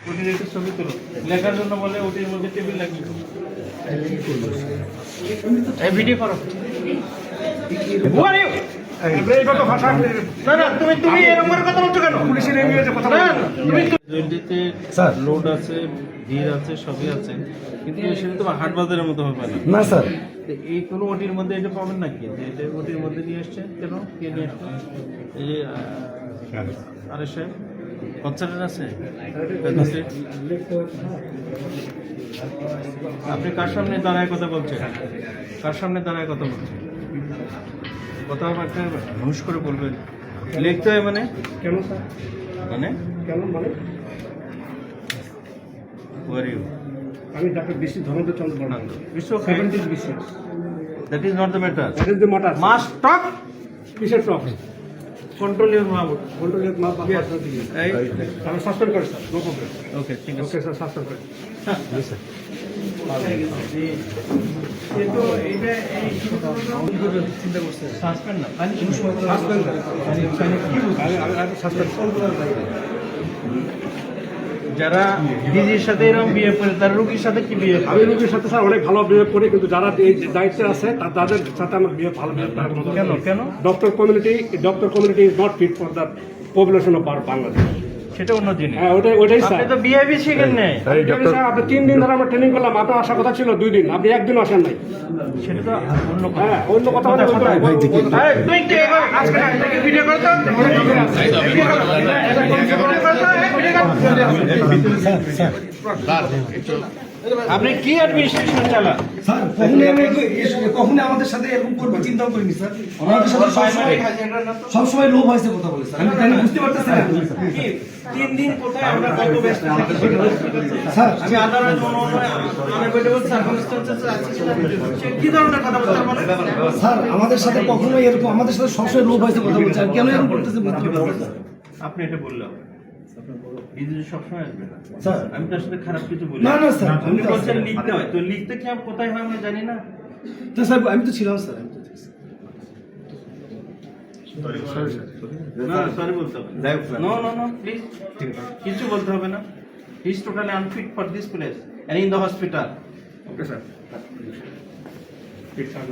ওটির একটু ছবি তুলো, লেখার জন্য বলে ওটির মধ্যে টেবিল লাগিয়ে এই ভিডিও করো। Who are you? না না তুমি তুমি এরকম করে কথা বলছো কেন? পুলিশের এমবিএতে কথা বলছো না তুমি। জলদিতে স্যার লোড আছে, ভিড় আছে, সবই আছে, কিন্তু সেটা তো হাট বাজারের মতো হবে না। না স্যার, এই কোনো ওটির মধ্যে এটা পাবেন না কি? যে এটা ওটির মধ্যে নিয়ে আসছে কেন? কে নিয়ে আসছে? এই যে আরে সাহেব কনসার্ট আছে। আপনি কার সামনে দাঁড়ায় কথা বলছেন? কার সামনে দাঁড়ায় কথা বলছেন? কথা একটা হুঁশ করে বলবেন। লিখতে হয় মানে কেন স্যার? মানে কেন মানে? Who are you? আমি ডাক্তার BC Dhananjay Chandra Barma. It's okay. That is not the matter. That is the matter. Must talk. কিসের টক? Control your mouth. কন্ট্রোলের মাপ Yes. এই আমি সাসপেন্ড করি স্যার, নো প্রবলেম। ওকে ঠিক আছে। ওকে স্যার, সাসপেন্ড করি। জি স্যার। কিন্তু এইটা এই চিন্তা করছে সাসপেন্ড না খালি সাসপেন্ড আমি সাসপেন্ড যারা ডিজির সাথে এরকম বিয়ে করে তার রোগীর সাথে কি বিয়ে? আমি রোগীর সাথে স্যার অনেক ভালো বিহেভ করি, কিন্তু যারা এই দায়িত্বে আছে তাদের সাথে আমার বিহেভ ভালো বিহেভ করার কোনো কেন কেন? Doctor community is not fit for the population of Bangladesh. সেটা অন্য জিনিস। হ্যাঁ, ওটাই স্যার। আপনি তো বিহেভি শিখেন নাই। স্যার আপনি 3 দিন ধরে আমরা ট্রেনিং করলাম, আপনার আসার কথা ছিল 2 দিন, আপনি একদিন আসেন নাই। সেটা তো অন্য কথা। হ্যাঁ, অন্য কথা বলে তুই আজকে ভিডিও করো তো। আপনি কি অ্যাডমিনিস্ট্রেশন চালান? স্যার কখনো আমাদের সাথে এরকম করবে চিন্তাও করিনি স্যার। আমাদের সাথে সবসময় লোভ হয়েছে কথা বলে স্যার। আমি তাই বুঝতে পারতেছি না 3 দিন কোথায় আমরা কত ব্যস্ত থাকি? স্যার। আমি আদালত আনএভয়েডেবল সার্কামস্ট্যান্সেস আছে সে কি ধরনের কথা বলতে পারে? স্যার আমাদের সাথে কখনোই এরকম, আমাদের সাথে সবসময় লোভ হয়েছে কথা বলছে। আর কেন এরকম করতেছে বুঝতে পারতেছি না। আপনি এটা বললাম বিদ্যুৎ সবসময় আসবে না স্যার আমি তার সাথে খারাপ কিছু বলি না, না, স্যার, আপনি আমি তো বলছেন আসলে- লিখতে হয়, তো লিখতে কি আমি কোথায় হয় আমরা জানি না। তো স্যার আমি তো ছিলাম স্যার, আমি তো না সরি বলতে হবে নো নো নো প্লিজ কিছু বলতে হবে না। He is totally unfit for this place and in the hospital. Okay sir. ঠিক স্যার।